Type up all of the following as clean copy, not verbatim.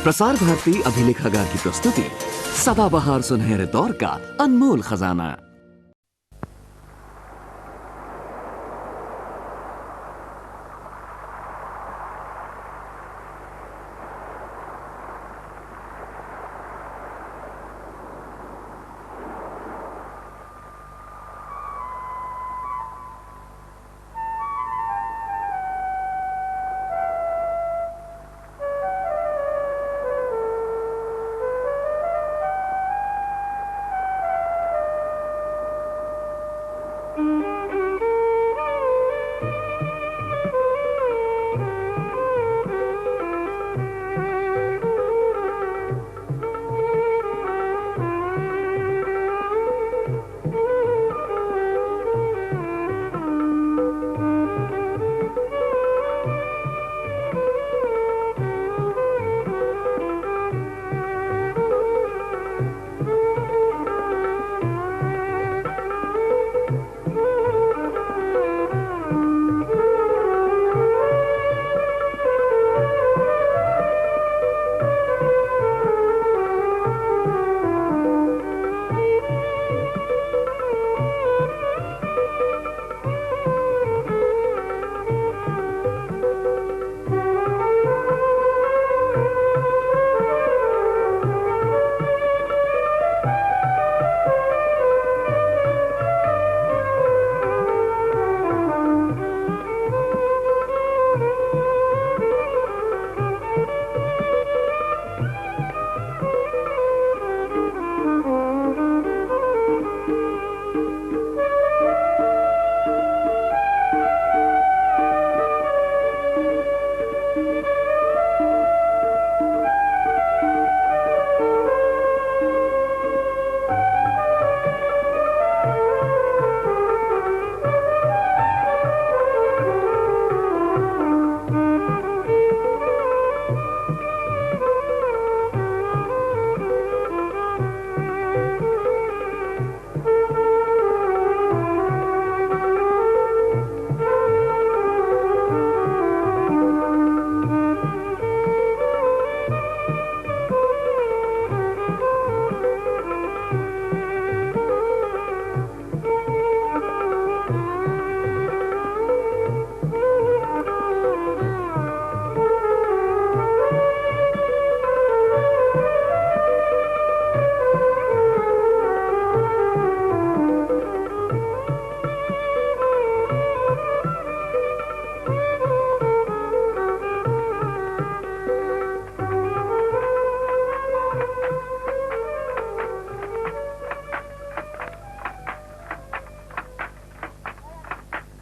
प्रसार भारती अभिलेखागार की प्रस्तुति सदाबहार सुनहरे दौर का अनमोल खजाना।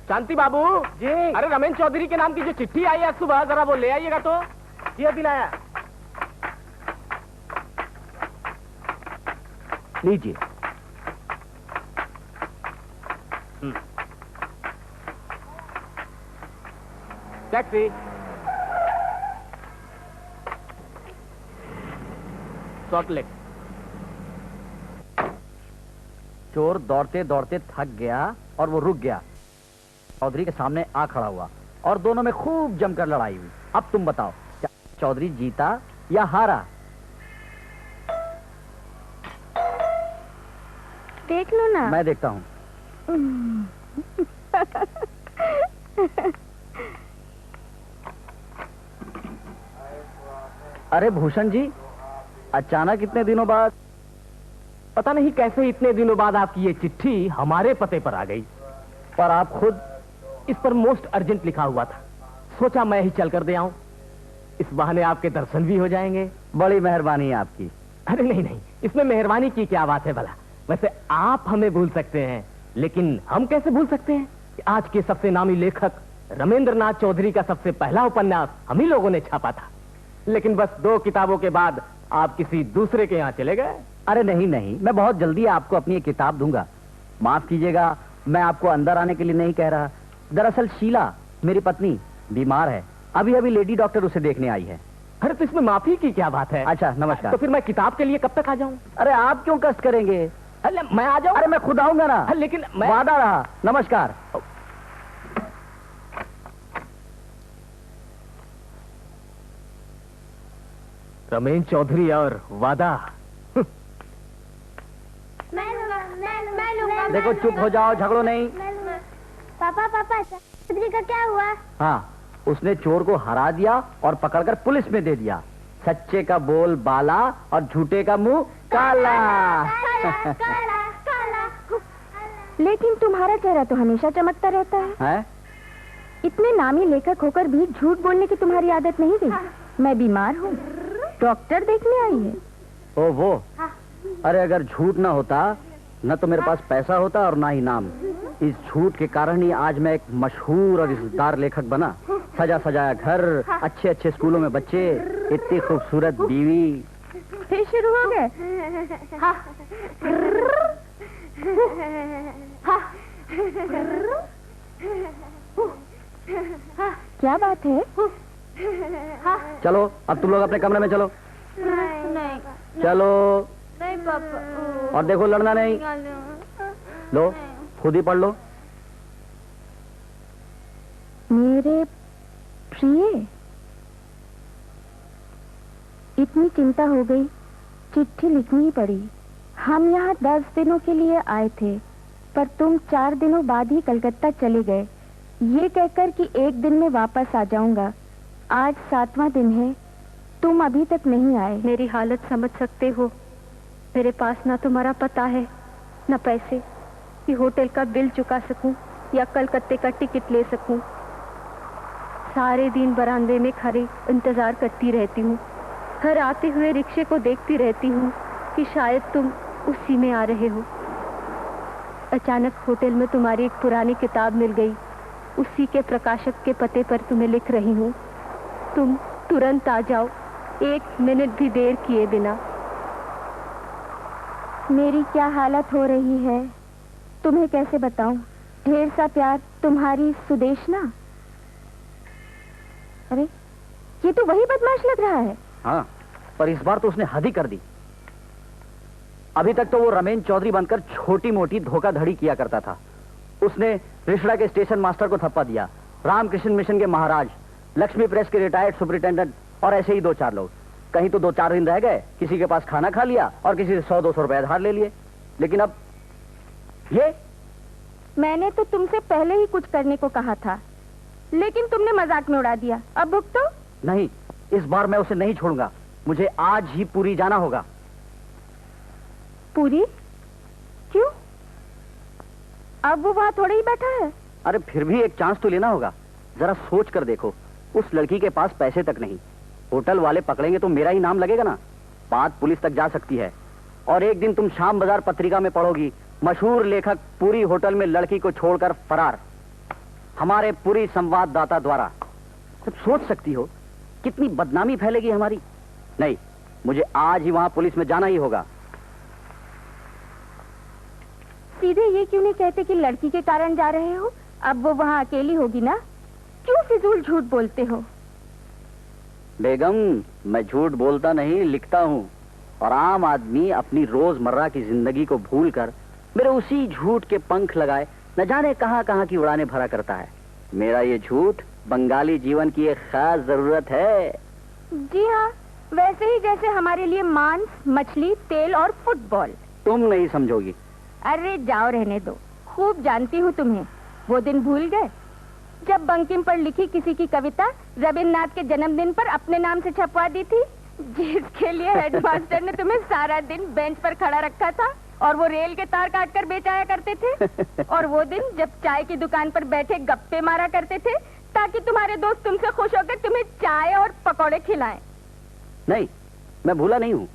शांति बाबू जी, अरे रमेश चौधरी के नाम की जो चिट्ठी आई है सुबह, जरा वो ले आइएगा तो। जी अभी लाया। लीजिए। टैक्सी। शॉर्टलेट। चोर दौड़ते दौड़ते थक गया और वो रुक गया, चौधरी के सामने आ खड़ा हुआ और दोनों में खूब जमकर लड़ाई हुई। अब तुम बताओ, क्या चौधरी जीता या हारा? देख लो ना। मैं देखता हूँ। अरे भूषण जी, अचानक इतने दिनों बाद? पता नहीं कैसे इतने दिनों बाद आपकी ये चिट्ठी हमारे पते पर आ गई। पर आप खुद? इस पर मोस्ट अर्जेंट लिखा हुआ था, सोचा मैं ही चल कर दे आऊं, इस बहाने आपके दर्शन भी हो जाएंगे। बड़ी मेहरबानी है आपकी। अरे नहीं नहीं, इसमें मेहरबानी की क्या बात है भला। वैसे आप हमें भूल सकते हैं, लेकिन हम कैसे भूल सकते हैं कि आज के सबसे नामी लेखक रमेंद्रनाथ चौधरी का सबसे पहला उपन्यास हम ही लोगों ने छापा था। लेकिन बस 2 किताबों के बाद आप किसी दूसरे के यहाँ चले गए। अरे नहीं नहीं, मैं बहुत जल्दी आपको अपनी एक किताब दूंगा। माफ कीजिएगा, मैं आपको अंदर आने के लिए नहीं कह रहा। दरअसल शीला, मेरी पत्नी, बीमार है। अभी अभी लेडी डॉक्टर उसे देखने आई है। अरे तो इसमें माफी की क्या बात है। अच्छा नमस्कार। तो फिर मैं किताब के लिए कब तक आ जाऊं? अरे आप क्यों कष्ट करेंगे? अरे मैं आ जाऊं? अरे मैं खुद आऊंगा ना। लेकिन मैं... वादा रहा। नमस्कार। रमेन चौधरी और वादा। मैं लूंगा। देखो चुप हो जाओ, झगड़ो नहीं। पापा चौधरी का क्या हुआ? हाँ, उसने चोर को हरा दिया और पकड़कर पुलिस में दे दिया। सच्चे का बोल बाला और झूठे का मुंह काला। लेकिन तुम्हारा चेहरा तो हमेशा चमकता रहता है। इतने नामी लेखक होकर भी झूठ बोलने की तुम्हारी आदत नहीं गई। मैं बीमार हूँ, डॉक्टर देखने आई है। ओ वो, अरे अगर झूठ ना होता न तो मेरे पास पैसा होता और ना ही नाम। इस झूठ के कारण ही आज मैं एक मशहूर और इज्जतदार लेखक बना। सजा सजाया घर, अच्छे अच्छे स्कूलों में बच्चे, इतनी खूबसूरत बीवी। फिर शुरू हो गए। क्या बात है? चलो अब तुम लोग अपने कमरे में चलो। नहीं चलो। नहीं पापा। और देखो लड़ना नहीं। लो खुद ही पढ़ लो। मेरे प्रिय, इतनी चिंता हो गई, चिट्ठी लिखनी ही पड़ी। हम यहाँ 10 दिनों के लिए आए थे, पर तुम 4 दिनों बाद ही कलकत्ता चले गए, ये कहकर कि 1 दिन में वापस आ जाऊंगा। आज 7वां दिन है, तुम अभी तक नहीं आए। मेरी हालत समझ सकते हो। मेरे पास ना तुम्हारा पता है, न पैसे कि होटल का बिल चुका सकूं या कलकत्ते का टिकट ले सकूं। सारे दिन बरामदे में खड़े इंतजार करती रहती हूँ। घर आते हुए रिक्शे को देखती रहती हूँ कि शायद तुम उसी में आ रहे हो। अचानक होटल में तुम्हारी एक पुरानी किताब मिल गई। उसी के प्रकाशक के पते पर तुम्हें लिख रही हूँ। तुम तुरंत आ जाओ, 1 मिनट भी देर किए बिना। मेरी क्या हालत हो रही है तुम्हें कैसे बताऊं। ढेर सा प्यार, तुम्हारी सुदेशना। अरे ये तो वही बदमाश लग रहा है। हाँ, पर इस बार तो उसने हद ही कर दी। अभी तक तो वो रमेन चौधरी बनकर छोटी मोटी धोखाधड़ी किया करता था। उसने रिश्ता के स्टेशन मास्टर को थप्पा दिया, रामकृष्ण मिशन के महाराज, लक्ष्मी प्रेस के रिटायर्ड सुपरिटेंडेंट और ऐसे ही 2-4 लोग। कहीं तो 2-4 दिन रह गए, किसी के पास खाना खा लिया और किसी से 100-200 रुपए धार ले लिए। लेकिन अब ये मैंने तो तुमसे पहले ही कुछ करने को कहा था, लेकिन तुमने मजाक में उड़ा दिया। अब भुगतो। नहीं, इस बार मैं उसे नहीं छोड़ूंगा। मुझे आज ही पूरी जाना होगा। पूरी? क्यों? अब वो वहां थोड़ा ही बैठा है। अरे फिर भी एक चांस तो लेना होगा। जरा सोच कर देखो, उस लड़की के पास पैसे तक नहीं। होटल वाले पकड़ेंगे तो मेरा ही नाम लगेगा ना। बात पुलिस तक जा सकती है। और एक दिन तुम शाम बाजार पत्रिका में पढ़ोगी, मशहूर लेखक पूरी होटल में लड़की को छोड़कर फरार, हमारे पूरी संवाददाता द्वारा। तुम सोच सकती हो कितनी बदनामी फैलेगी हमारी। नहीं, मुझे आज ही वहां पुलिस में जाना ही होगा। सीधे ये क्यों नहीं कहते कि लड़की के कारण जा रहे हो? अब वो वहां अकेली होगी ना, क्यों फिजूल झूठ बोलते हो? बेगम, मैं झूठ बोलता नहीं, लिखता हूँ। और आम आदमी अपनी रोजमर्रा की जिंदगी को भूलकर मेरे उसी झूठ के पंख लगाए न जाने कहां कहां की उड़ानें भरा करता है। मेरा ये झूठ बंगाली जीवन की एक खास जरूरत है। जी हाँ, वैसे ही जैसे हमारे लिए मांस, मछली, तेल और फुटबॉल। तुम नहीं समझोगी। अरे जाओ, रहने दो। खूब जानती हूँ तुम्हें। वो दिन भूल गए जब बंकिम पर लिखी किसी की कविता रविन्द्रनाथ के जन्मदिन पर अपने नाम से छपवा दी थी, जिसके लिए हेडमास्टर ने तुम्हें सारा दिन बेंच पर खड़ा रखा था और वो रेल के तार काटकर बेचाया करते थे। और वो दिन जब चाय की दुकान पर बैठे गप्पे मारा करते थे ताकि तुम्हारे दोस्त तुमसे खुश होकर तुम्हें चाय और पकौड़े खिलाएं। नहीं, मैं भूला नहीं हूँ।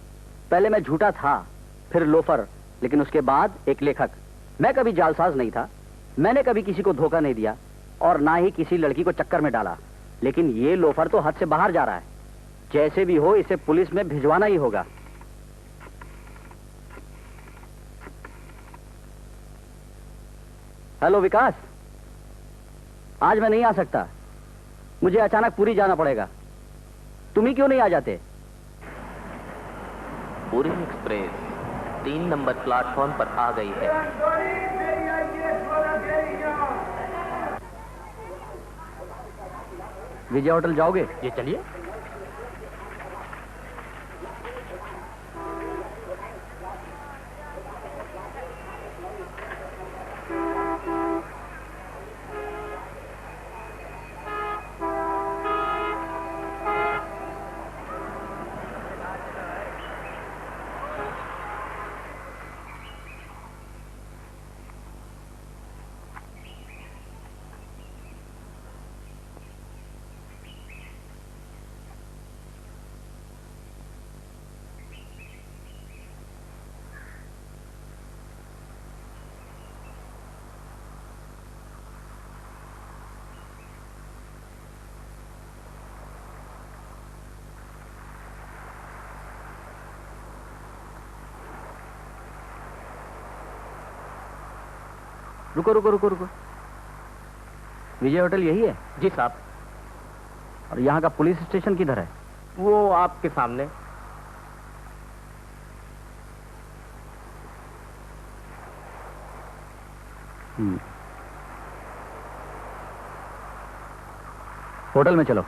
पहले मैं झूठा था, फिर लोफर, लेकिन उसके बाद एक लेखक। मैं कभी जालसाज नहीं था। मैंने कभी किसी को धोखा नहीं दिया और ना ही किसी लड़की को चक्कर में डाला। लेकिन ये लोफर तो हद से बाहर जा रहा है। जैसे भी हो इसे पुलिस में भिजवाना ही होगा। हेलो विकास, आज मैं नहीं आ सकता। मुझे अचानक पूरी जाना पड़ेगा। तुम ही क्यों नहीं आ जाते? पूरी एक्सप्रेस 3 नंबर प्लेटफॉर्म पर आ गई है। विजय होटल जाओगे? ये चलिए। रुको रुको रुको रुको, विजय होटल यही है? जी साहब। और यहाँ का पुलिस स्टेशन किधर है? वो आपके सामने। होटल में चलो।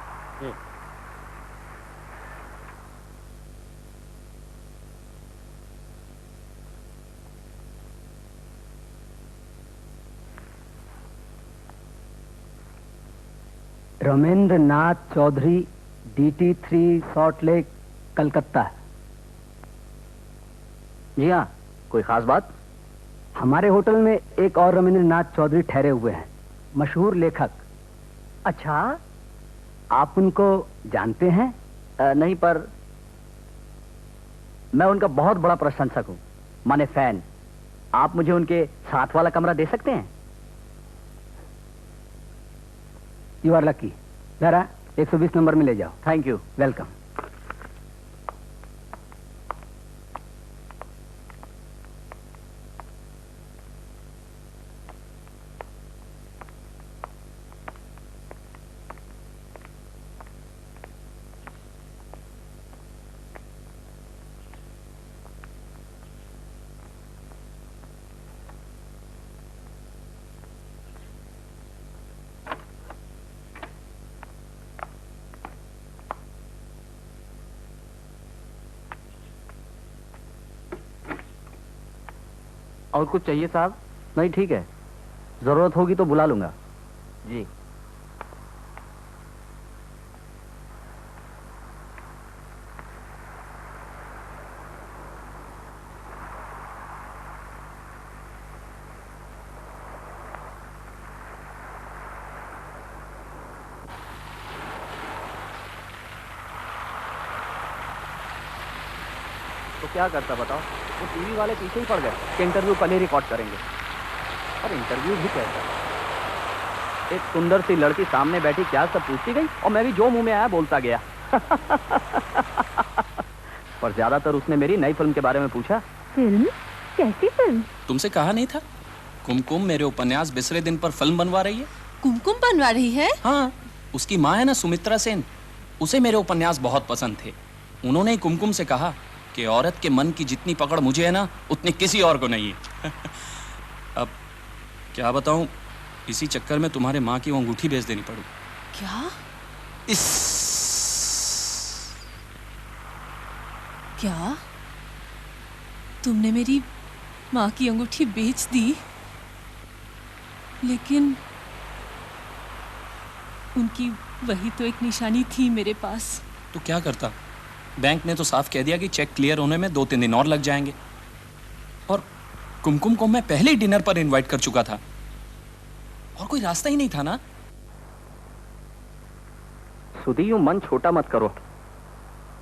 रमेंद्र नाथ चौधरी, DT3, सॉल्ट लेक, कलकत्ता। जी हाँ, कोई खास बात? हमारे होटल में एक और रमेंद्र नाथ चौधरी ठहरे हुए हैं, मशहूर लेखक। अच्छा, आप उनको जानते हैं? नहीं, पर मैं उनका बहुत बड़ा प्रशंसक हूँ, माने फैन। आप मुझे उनके साथ वाला कमरा दे सकते हैं? You are lucky. जरा 120 नंबर में ले जाओ। Thank you. वेलकम। और कुछ चाहिए साहब? नहीं, ठीक है, जरूरत होगी तो बुला लूंगा। जी। तो क्या करता बताओ? वो टीवी वाले पीछे ही पड़ गए कि इंटरव्यू कल ही रिकॉर्ड करेंगे। और इंटरव्यू भी कैसा? एक सुंदर सी लड़की सामने बैठी क्या सब पूछती गई और मैं भी जो मुंह में आया बोलता गया। पर ज्यादातर उसने मेरी नई फिल्म के बारे में पूछा। फिल्म? कैसी फिल्म? तुमसे कहा नहीं था कुमकुम मेरे उपन्यास बिसरे दिन पर फिल्म बनवा रही है। कुमकुम बनवा रही है? हाँ, उसकी माँ है ना सुमित्रा सेन, उसे मेरे उपन्यास बहुत पसंद थे। उन्होंने ही कुमकुम से कहा कि औरत के मन की जितनी पकड़ मुझे है ना उतनी किसी और को नहीं है। अब क्या बताऊं, इसी चक्कर में तुम्हारे माँ की वो अंगूठी बेच देनी पड़ी। क्या? इस क्या तुमने मेरी माँ की अंगूठी बेच दी? लेकिन उनकी वही तो एक निशानी थी मेरे पास। तो क्या करता? बैंक ने तो साफ कह दिया कि चेक क्लियर होने में 2-3 दिन और लग जाएंगे। और कुमकुम को मैं पहले ही डिनर पर इनवाइट कर चुका था और कोई रास्ता ही नहीं था ना। सुधी, यूं मन छोटा मत करो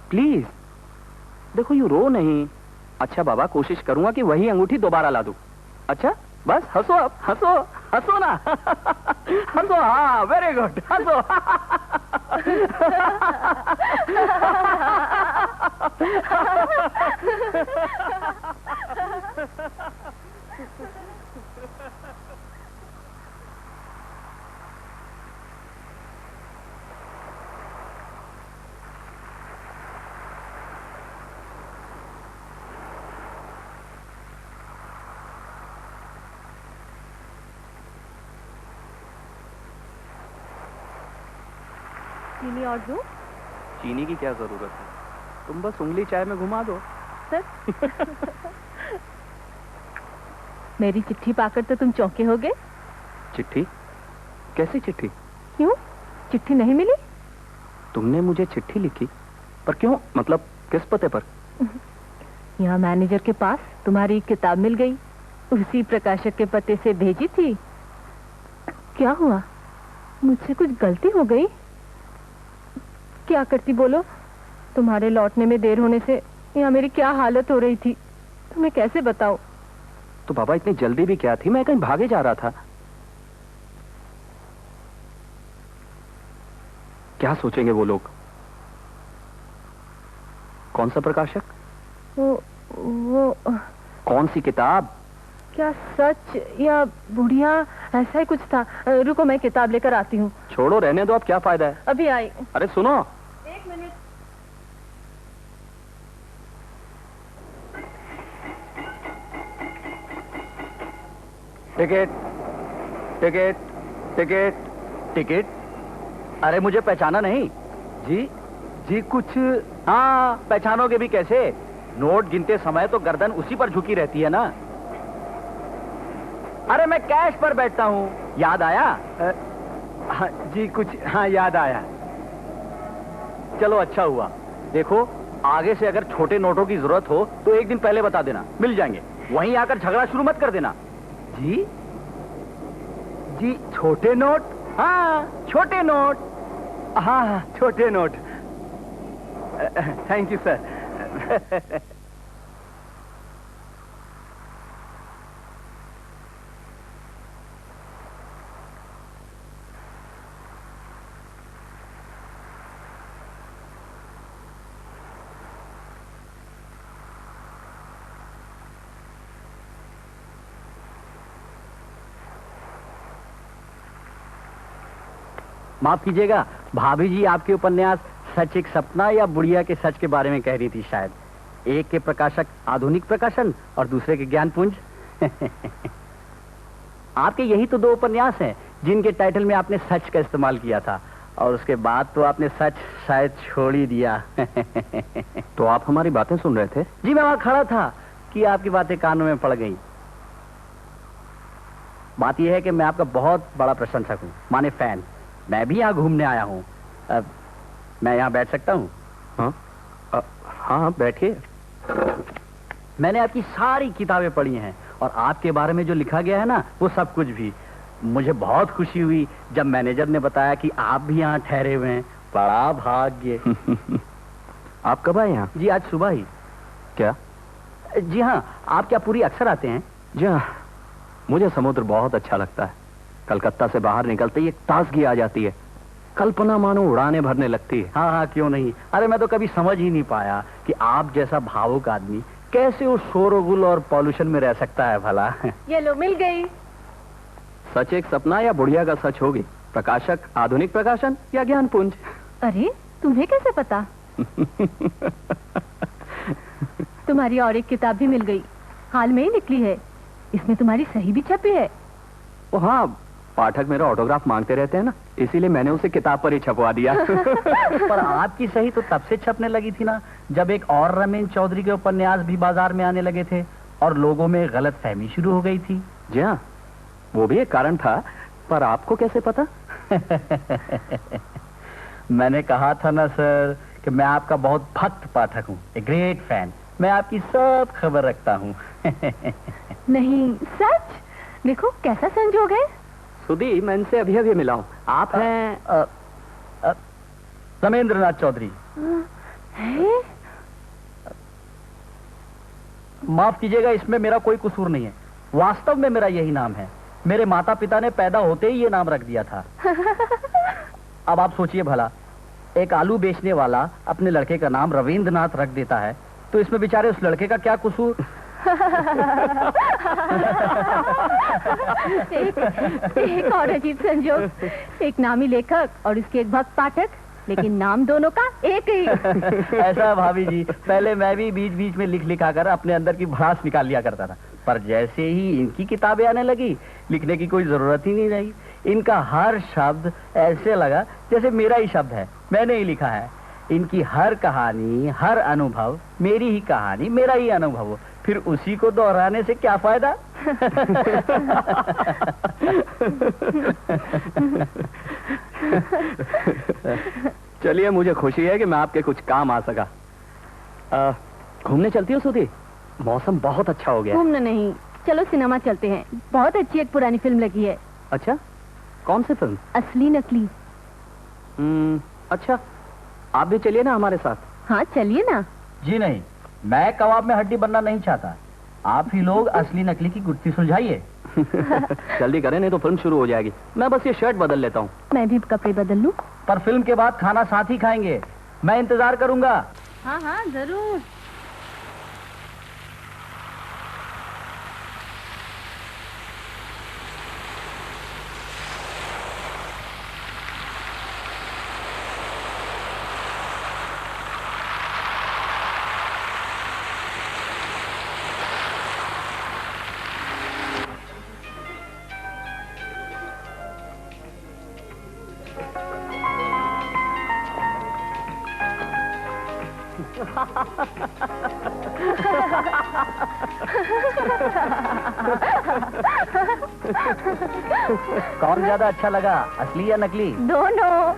प्लीज। देखो, यूं रो नहीं। अच्छा बाबा, कोशिश करूंगा कि वही अंगूठी दोबारा ला दूं। अच्छा, बस हंसो, अब हंसो, हंसो ना। हंसो, हाँ, वेरी गुड, हंसो। चीनी और दूं? चीनी की क्या जरूरत है, तुम बस उंगली चाय में घुमा दो। सर मेरी चिट्ठी पाकर तो तुम चौंके हो गए। चिट्ठी? कैसी चिट्ठी? क्यों, चिट्ठी नहीं मिली? तुमने मुझे चिट्ठी लिखी? पर क्यों, मतलब किस पते पर? यहाँ मैनेजर के पास तुम्हारी किताब मिल गई, उसी प्रकाशक के पते से भेजी थी। क्या हुआ, मुझसे कुछ गलती हो गई? क्या करती बोलो? तुम्हारे लौटने में देर होने से यहाँ मेरी क्या हालत हो रही थी, तुम्हें कैसे बताऊं? तो बाबा, इतनी जल्दी भी क्या थी, मैं कहीं भागे जा रहा था। क्या सोचेंगे वो लोग? कौन सा प्रकाशक? वो कौन सी किताब? क्या सच या बुढ़िया, ऐसा ही कुछ था। रुको मैं किताब लेकर आती हूँ। छोड़ो, रहने दो, अब क्या फायदा है। अभी आई। अरे सुनो, एक minute. Ticket ticket ticket ticket. अरे मुझे पहचाना नहीं? जी जी कुछ। हाँ, पहचानोगे भी कैसे? नोट गिनते समय तो गर्दन उसी पर झुकी रहती है ना। अरे मैं कैश पर बैठता हूँ, याद आया? हाँ, जी कुछ, हाँ याद आया। चलो अच्छा हुआ। देखो, आगे से अगर छोटे नोटों की जरूरत हो तो एक दिन पहले बता देना, मिल जाएंगे। वहीं आकर झगड़ा शुरू मत कर देना। जी जी छोटे नोट? हाँ छोटे नोट। हाँ छोटे नोट। Thank you sir. माफ कीजिएगा, भाभी जी आपके उपन्यास सच एक सपना या बुढ़िया के सच के बारे में कह रही थी शायद। एक के प्रकाशक आधुनिक प्रकाशन और दूसरे के ज्ञानपुंज। आपके यही तो दो उपन्यास हैं जिनके टाइटल में आपने सच का इस्तेमाल किया था, और उसके बाद तो आपने सच शायद छोड़ ही दिया। तो आप हमारी बातें सुन रहे थे? जी मैं वहां खड़ा था कि आपकी बातें कानों में पड़ गई। बात यह है कि मैं आपका बहुत बड़ा प्रशंसक हूँ, माने फैन। मैं भी यहाँ घूमने आया हूँ। मैं यहाँ बैठ सकता हूँ? हाँ हाँ बैठिए। मैंने आपकी सारी किताबें पढ़ी हैं और आपके बारे में जो लिखा गया है ना, वो सब कुछ भी। मुझे बहुत खुशी हुई जब मैनेजर ने बताया कि आप भी यहाँ ठहरे हुए हैं। बड़ा भाग्य। आप कब आए यहाँ? जी आज सुबह ही। क्या? जी हाँ। आप क्या पूरी अक्सर आते हैं? जी हाँ, मुझे समुद्र बहुत अच्छा लगता है। कलकत्ता से बाहर निकलते ही एक ताजगी आ जाती है, कल्पना मानो उड़ाने भरने लगती है। हाँ हाँ क्यों नहीं। अरे मैं तो कभी समझ ही नहीं पाया कि आप जैसा भावुक आदमी कैसे उस शोरगुल और पॉल्यूशन में रह सकता है भला। ये लो मिल गई। सच एक सपना या बुढ़िया का सच होगी, प्रकाशक आधुनिक प्रकाशन या ज्ञानपुंज। अरे तुम्हें कैसे पता? तुम्हारी और एक किताब भी मिल गई, हाल में ही निकली है। इसमें तुम्हारी सही भी छपी है। ओ हाँ, पाठक मेरा ऑटोग्राफ मांगते रहते हैं ना, इसीलिए मैंने उसे किताब पर ही छपवा दिया। पर आपकी सही तो तब से छपने लगी थी ना, जब एक और रमेन चौधरी के उपन्यास भी बाजार में आने लगे थे और लोगों में गलतफहमी शुरू हो गई थी। जी हाँ, वो भी एक कारण था, पर आपको कैसे पता? मैंने कहा था ना सर कि मैं आपका बहुत भक्त पाठक हूँ, ए ग्रेट फैन। मैं आपकी सब खबर रखता हूँ। नहीं सच? देखो कैसा संजोग है। सुधी, मैं इनसे अभी अभी मिला हूँ। आप हैं रमेंद्रनाथ चौधरी। माफ कीजिएगा, इसमें मेरा कोई कसूर नहीं है। वास्तव में मेरा यही नाम है। मेरे माता पिता ने पैदा होते ही ये नाम रख दिया था। अब आप सोचिए भला, एक आलू बेचने वाला अपने लड़के का नाम रविंद्रनाथ रख देता है, तो इसमें बेचारे उस लड़के का क्या कसूर? एक और अजीब संजोग, एक नामी लेखक और उसके एक भक्त पाठक, लेकिन नाम दोनों का एक ही। ऐसा भाभी जी, पहले मैं भी बीच बीच में लिख लिखा कर अपने अंदर की भड़ास निकाल लिया करता था, पर जैसे ही इनकी किताबें आने लगी, लिखने की कोई जरूरत ही नहीं रही। इनका हर शब्द ऐसे लगा जैसे मेरा ही शब्द है, मैंने ही लिखा है। इनकी हर कहानी, हर अनुभव मेरी ही कहानी, मेरा ही अनुभव, फिर उसी को दोहराने से क्या फायदा? चलिए, मुझे खुशी है कि मैं आपके कुछ काम आ सका। घूमने चलती हो सुधी? मौसम बहुत अच्छा हो गया। घूमने नहीं, चलो सिनेमा चलते हैं। बहुत अच्छी एक पुरानी फिल्म लगी है। अच्छा, कौन सी फिल्म? असली नकली। अच्छा, आप भी चलिए ना हमारे साथ। हाँ चलिए ना। जी नहीं, मैं कबाब में हड्डी बनना नहीं चाहता। आप ही लोग असली नकली की गुत्थी सुलझाइए। जल्दी करें, नहीं तो फिल्म शुरू हो जाएगी। मैं बस ये शर्ट बदल लेता हूँ। मैं भी कपड़े बदल लूं। पर फिल्म के बाद खाना साथ ही खाएंगे, मैं इंतजार करूंगा। हाँ हाँ जरूर। कौन ज्यादा अच्छा लगा, असली या नकली? दोनों।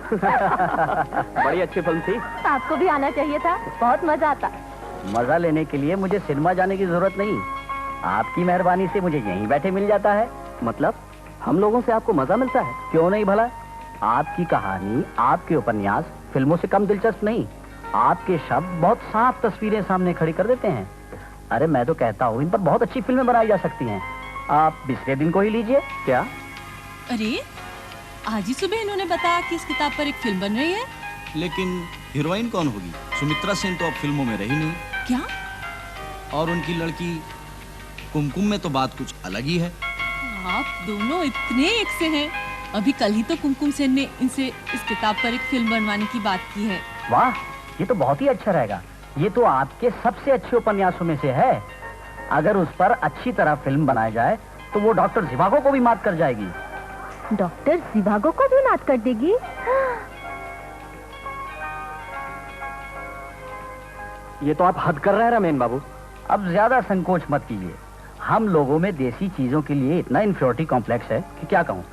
बड़ी अच्छी फिल्म थी। आपको भी आना चाहिए था, बहुत मजा आता। मजा लेने के लिए मुझे सिनेमा जाने की जरूरत नहीं, आपकी मेहरबानी से मुझे यहीं बैठे मिल जाता है। मतलब हम लोगों से आपको मजा मिलता है? क्यों नहीं भला, आपकी कहानी, आपके उपन्यास फिल्मों से कम दिलचस्प नहीं। आपके शब्द बहुत साफ तस्वीरें सामने खड़ी कर देते हैं। अरे मैं तो कहता हूँ इन पर बहुत अच्छी फिल्में बनाई जा सकती हैं। आप पिछले दिन को ही लीजिए। क्या? अरे आज ही सुबह इन्होंने बताया कि इस किताब पर एक फिल्म बन रही है। लेकिन हीरोइन कौन होगी? सुमित्रा सेन तो अब फिल्मों में रही नहीं। क्या? और उनकी लड़की कुमकुम में तो बात कुछ अलग ही है। आप दोनों इतने एक से हैं। अभी कल ही तो कुमकुम सेन ने इनसे इस किताब पर एक फिल्म बनवाने की बात की है। वाह, ये तो बहुत ही अच्छा रहेगा। ये तो आपके सबसे अच्छे उपन्यासों में से है। अगर उस पर अच्छी तरह फिल्म बनाई जाए तो वो डॉक्टर जिवागो को भी मात कर जाएगी। डॉक्टर जिवागो को भी मात कर देगी? ये तो आप हद कर रहे हैं रमेन बाबू। अब ज्यादा संकोच मत कीजिए। हम लोगों में देसी चीजों के लिए इतना इंफीरियरिटी कॉम्प्लेक्स है कि क्या कहूँ।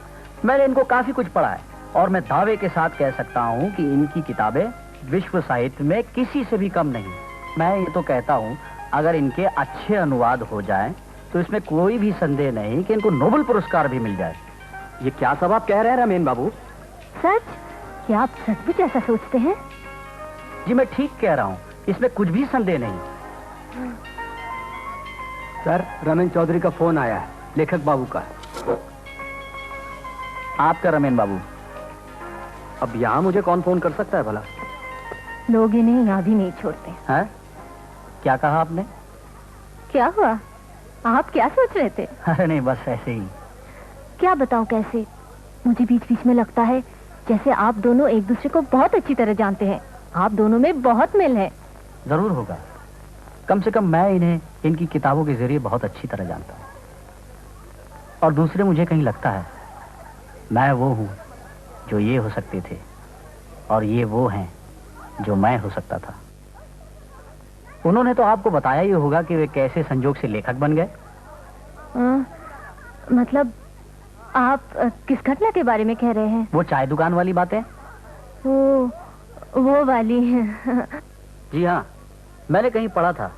मैंने इनको काफी कुछ पढ़ा है और मैं दावे के साथ कह सकता हूँ कि इनकी किताबें विश्व साहित्य में किसी से भी कम नहीं। मैं ये तो कहता हूँ अगर इनके अच्छे अनुवाद हो जाएं तो इसमें कोई भी संदेह नहीं कि इनको नोबेल पुरस्कार भी मिल जाए। ये क्या सब आप कह रहे हैं रमेन बाबू? सच? क्या आप सचमुच ऐसा सोचते हैं? जी मैं ठीक कह रहा हूँ, इसमें कुछ भी संदेह नहीं। सर, रमेन चौधरी का फोन आया है, लेखक बाबू का। आपका रमेन बाबू? अब यहाँ मुझे कौन फोन कर सकता है भला? लोग इन्हें यहाँ भी नहीं छोड़ते। हैं? क्या कहा आपने? क्या हुआ? आप क्या सोच रहे थे? अरे नहीं, बस ऐसे ही। क्या बताऊं कैसे? मुझे बीच बीच में लगता है जैसे आप दोनों एक दूसरे को बहुत अच्छी तरह जानते हैं। आप दोनों में बहुत मेल है। जरूर होगा। कम से कम मैं इन्हें इनकी किताबों के जरिए बहुत अच्छी तरह जानता हूँ। और दूसरे मुझे कहीं लगता है मैं वो हूँ जो ये हो सकते थे और ये वो हैं जो मैं हो सकता था। उन्होंने तो आपको बताया ही होगा कि वे कैसे संजोग से लेखक बन गए। मतलब आप किस घटना के बारे में कह रहे हैं? वो चाय दुकान वाली बातें। वो वाली है। जी हाँ, मैंने कहीं पढ़ा था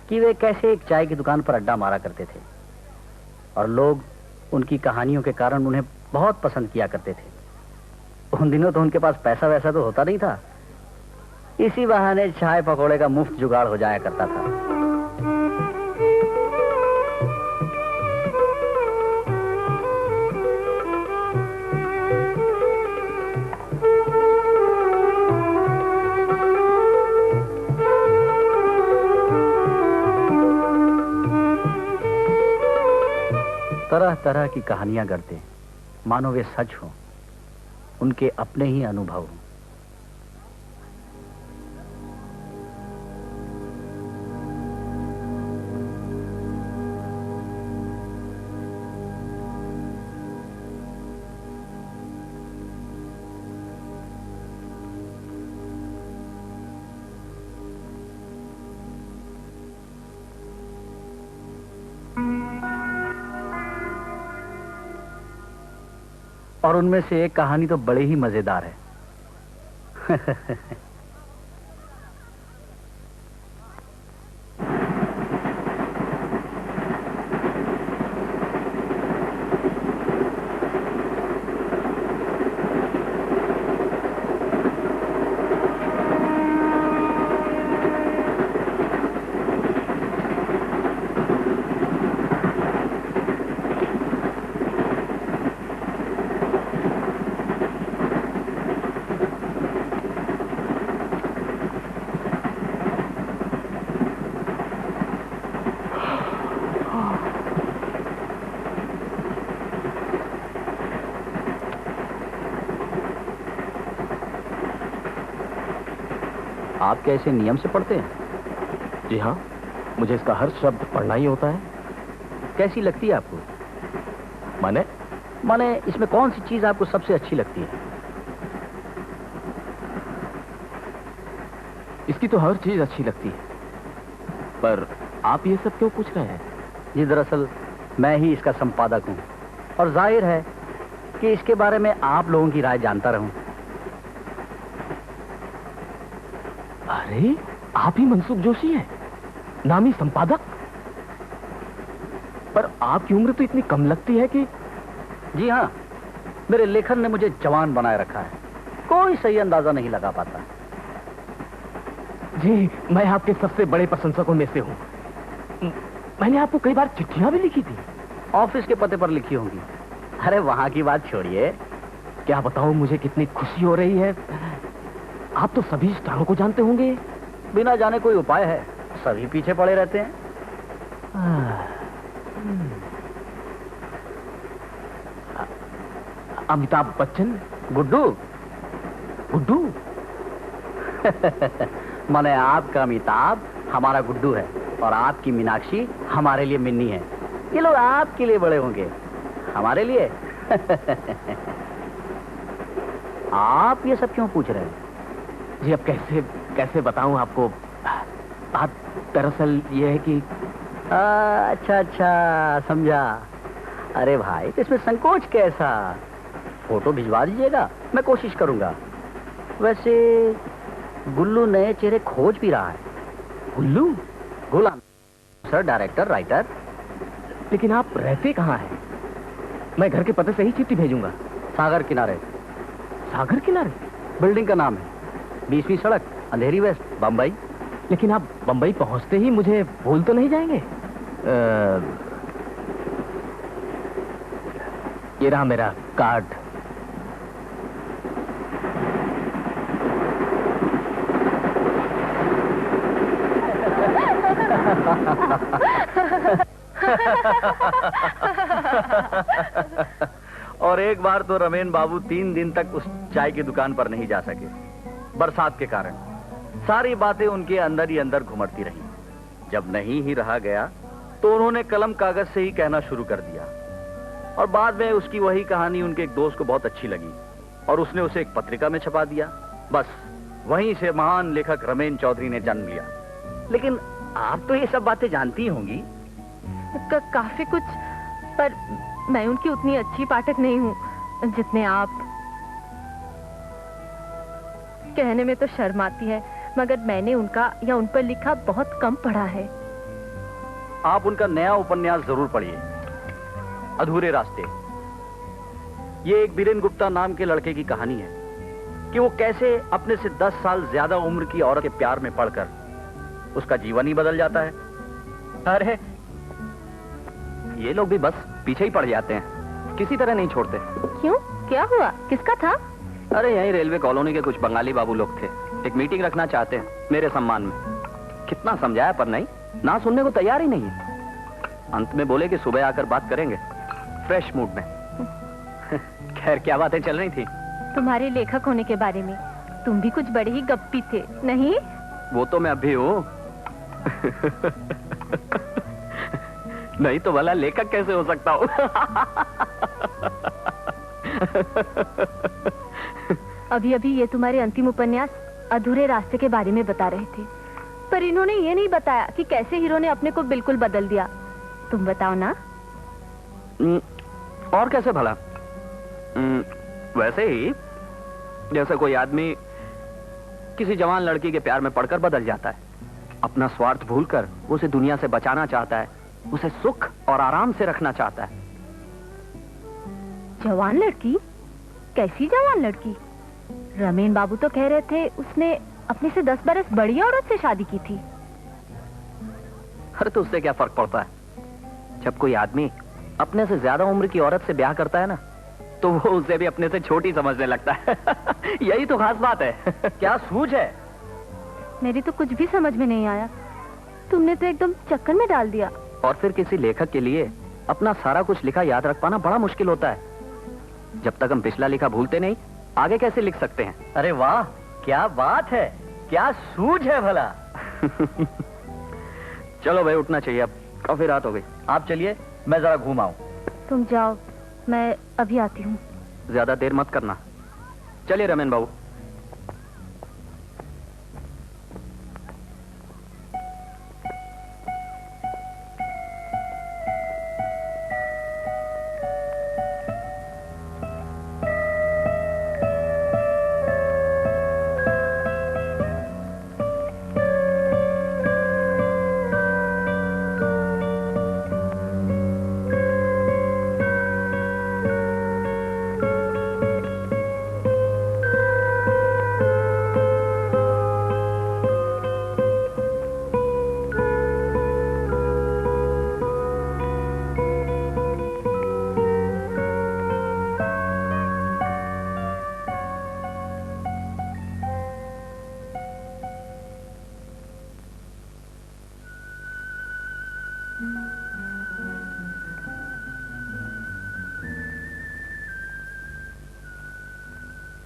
कि वे कैसे एक चाय की दुकान पर अड्डा मारा करते थे और लोग उनकी कहानियों के कारण उन्हें बहुत पसंद किया करते थे। उन दिनों तो उनके पास पैसा वैसा तो होता नहीं था, इसी बहाने चाय पकौड़े का मुफ्त जुगाड़ हो जाया करता था। तरह तरह की कहानियां गढ़ते हैं, मानो वे सच हो, उनके अपने ही अनुभव हो। और उनमें से एक कहानी तो बड़ी ही मजेदार है। आप क्या इसे नियम से पढ़ते हैं? जी हाँ, मुझे इसका हर शब्द पढ़ना ही होता है। कैसी लगती है आपको? माने इसमें कौन सी चीज आपको सबसे अच्छी लगती है? इसकी तो हर चीज अच्छी लगती है, पर आप ये सब क्यों पूछ रहे हैं? जी दरअसल मैं ही इसका संपादक हूँ और जाहिर है कि इसके बारे में आप लोगों की राय जानता रहूं। अरे आप ही मनसुख जोशी हैं, नामी संपादक? पर आपकी उम्र तो इतनी कम लगती है कि। जी हाँ, मेरे लेखन ने मुझे जवान बनाए रखा है, कोई सही अंदाजा नहीं लगा पाता। जी मैं आपके सबसे बड़े प्रशंसकों में से हूँ। मैंने आपको कई बार चिट्ठियां भी लिखी थी। ऑफिस के पते पर लिखी होंगी। अरे वहां की बात छोड़िए, क्या बताऊं मुझे कितनी खुशी हो रही है। आप तो सभी स्टारों को जानते होंगे। बिना जाने कोई उपाय है, सभी पीछे पड़े रहते हैं। अमिताभ बच्चन, गुड्डू गुड्डू माने आपका अमिताभ हमारा गुड्डू है और आपकी मीनाक्षी हमारे लिए मिन्नी है। ये लोग आपके लिए बड़े होंगे, हमारे लिए आप ये सब क्यों पूछ रहे हैं? जी अब कैसे कैसे बताऊं आपको। बात दरअसल ये है कि अच्छा अच्छा समझा। अरे भाई इसमें संकोच कैसा, फोटो भिजवा दीजिएगा, मैं कोशिश करूंगा। वैसे गुल्लू नए चेहरे खोज भी रहा है। गुल्लू? गुलाम सर, डायरेक्टर, राइटर। लेकिन आप रहते कहाँ हैं? मैं घर के पते से ही चिट्ठी भेजूंगा। सागर किनारे। सागर किनारे? बिल्डिंग का नाम है, 20वीं सड़क, अंधेरी वेस्ट, बम्बई। लेकिन आप बम्बई पहुंचते ही मुझे भूल तो नहीं जाएंगे? ये रहा मेरा कार्ड। और एक बार तो रमेन बाबू 3 दिन तक उस चाय की दुकान पर नहीं जा सके, बरसात के कारण। सारी बातें उनके अंदर ही अंदर घुमड़ती रही। जब नहीं ही रहा गया तो उन्होंने कलम कागज से ही कहना शुरू कर दिया और बाद में उसकी वही कहानी उनके एक दोस्त को बहुत अच्छी लगी और उसने उसे एक पत्रिका में छपा दिया। बस वहीं से महान लेखक रमेन चौधरी ने जन्म लिया। लेकिन आप तो ये सब बातें जानती होंगी। काफी कुछ, पर मैं उनकी उतनी अच्छी पाठक नहीं हूँ जितने आप। कहने में तो शर्म आती है, मगर मैंने उनका या उन पर लिखा बहुत कम पढ़ा है। आप उनका नया उपन्यास जरूर पढ़िए, अधूरे रास्ते। ये एक बीरेन गुप्ता नाम के लड़के की कहानी है कि वो कैसे अपने से 10 साल ज्यादा उम्र की औरत के प्यार में पड़कर उसका जीवन ही बदल जाता है। अरे ये लोग भी बस पीछे ही पड़ जाते हैं, किसी तरह नहीं छोड़ते। क्यों, क्या हुआ, किसका था? अरे यही रेलवे कॉलोनी के कुछ बंगाली बाबू लोग थे, एक मीटिंग रखना चाहते हैं मेरे सम्मान में। कितना समझाया पर नहीं, ना सुनने को तैयार ही नहीं है। अंत में बोले कि सुबह आकर बात करेंगे, फ्रेश मूड में। खैर क्या बातें चल रही थी? तुम्हारे लेखक होने के बारे में। तुम भी कुछ बड़े ही गप्पी थे, नहीं? वो तो मैं अभी हूँ। नहीं तो भला लेखक कैसे हो सकता हूँ? अभी अभी ये तुम्हारे अंतिम उपन्यास अधूरे रास्ते के बारे में बता रहे थे, पर इन्होंने ये नहीं बताया कि कैसे हीरो ने अपने को बिल्कुल बदल दिया। तुम बताओ ना। और कैसे भला? वैसे ही जैसे कोई आदमी किसी जवान लड़की के प्यार में पड़कर बदल जाता है, अपना स्वार्थ भूलकर उसे दुनिया से बचाना चाहता है, उसे सुख और आराम से रखना चाहता है। जवान लड़की? कैसी जवान लड़की? रमेन बाबू तो कह रहे थे उसने अपने से 10 बरस बड़ी औरत से शादी की थी। अरे तो उससे क्या फर्क पड़ता है? जब कोई आदमी अपने से ज्यादा उम्र की औरत से ब्याह करता है ना, तो वो उसे भी अपने से छोटी समझने लगता है। यही तो खास बात है। क्या सूझ है? मेरी तो कुछ भी समझ में नहीं आया, तुमने तो एकदम चक्कर में डाल दिया। और फिर किसी लेखक के लिए अपना सारा कुछ लिखा याद रख पाना बड़ा मुश्किल होता है। जब तक हम पिछला लिखा भूलते नहीं, आगे कैसे लिख सकते हैं? अरे वाह, क्या बात है, क्या सूझ है भला। चलो भाई उठना चाहिए, अब काफी रात हो गई। आप चलिए, मैं जरा घूम आऊं। तुम जाओ, मैं अभी आती हूँ। ज्यादा देर मत करना। चलिए रमेन बाबू।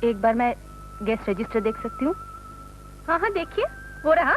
एक बार मैं गैस रजिस्टर देख सकती हूँ? हाँ हाँ देखिए, वो रहा।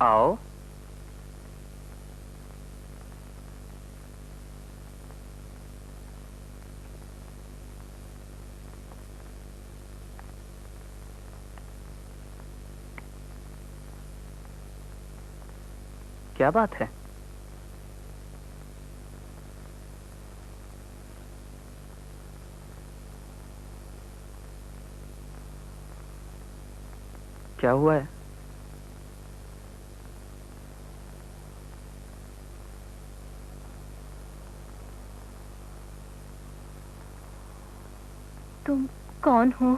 आओ। क्या बात है? क्या हुआ है? तुम कौन हो?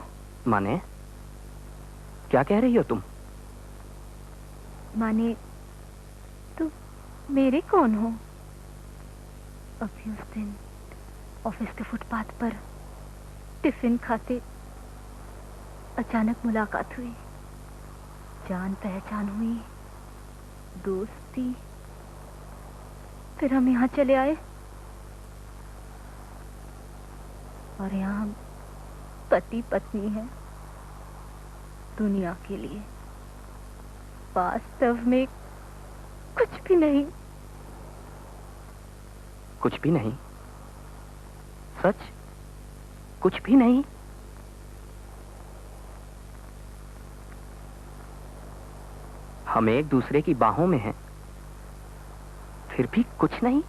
माने? क्या कह रही हो तुम? माने तुम मेरे कौन हो? अभी उस दिन ऑफिस के फुटपाथ पर टिफिन खाते अचानक मुलाकात हुई, जान पहचान हुई, दोस्ती, फिर हम यहाँ चले आए और यहाँ हम पति पत्नी हैं दुनिया के लिए। वास्तव में कुछ भी नहीं। कुछ भी नहीं? सच? कुछ भी नहीं? हम एक दूसरे की बाहों में हैं, फिर भी कुछ नहीं?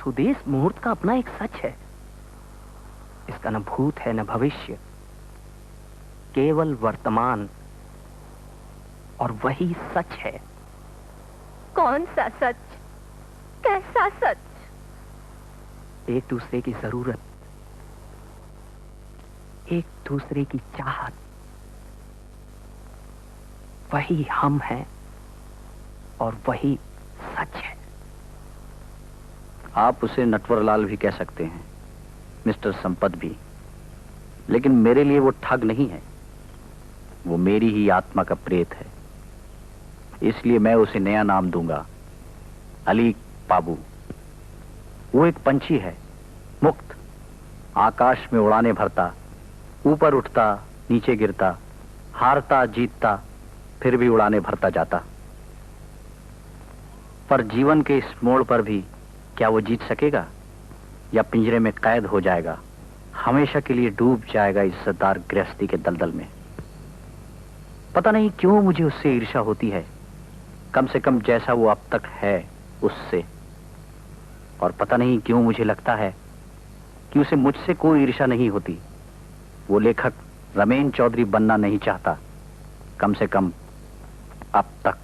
सुदेश मुहूर्त का अपना एक सच है। इसका न भूत है न भविष्य, केवल वर्तमान, और वही सच है। कौन सा सच? कैसा सच? एक दूसरे की जरूरत, एक दूसरे की चाहत, वही हम हैं और वही सच है। आप उसे नटवरलाल भी कह सकते हैं, मिस्टर संपत भी, लेकिन मेरे लिए वो ठग नहीं है। वो मेरी ही आत्मा का प्रेत है। इसलिए मैं उसे नया नाम दूंगा, अलीक बाबू। वो एक पंछी है, मुक्त, आकाश में उड़ाने भरता, ऊपर उठता, नीचे गिरता, हारता जीतता, फिर भी उड़ाने भरता जाता। पर जीवन के इस मोड़ पर भी क्या वो जीत सकेगा, या पिंजरे में कैद हो जाएगा, हमेशा के लिए डूब जाएगा इज्जतदार गृहस्थी के दलदल में। पता नहीं क्यों मुझे उससे ईर्ष्या होती है, कम से कम जैसा वो अब तक है उससे। और पता नहीं क्यों मुझे लगता है कि उसे मुझसे कोई ईर्ष्या नहीं होती। वो लेखक रमेन चौधरी बनना नहीं चाहता, कम से कम अब तक।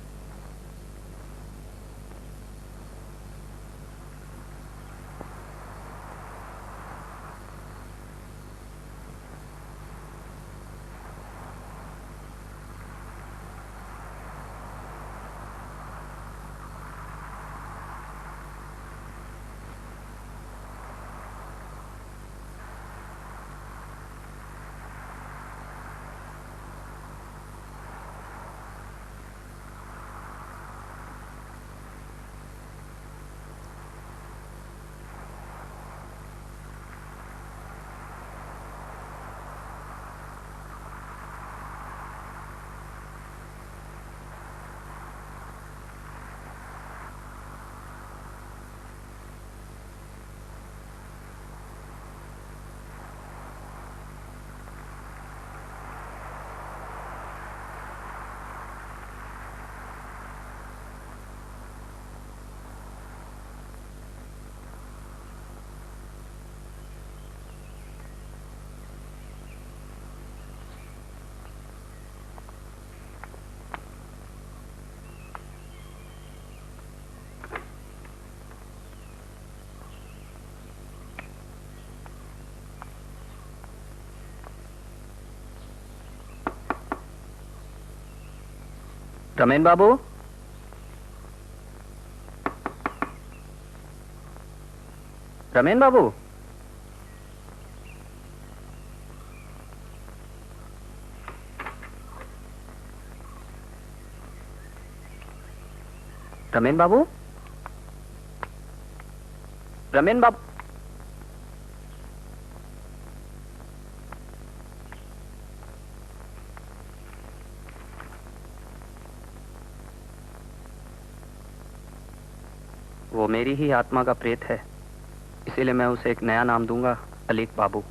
रमेन बाबू, रमेन बाबू, रमेन बाबू, रमेन बाबू। वो मेरी ही आत्मा का प्रेत है, इसीलिए मैं उसे एक नया नाम दूंगा, अलीक बाबू।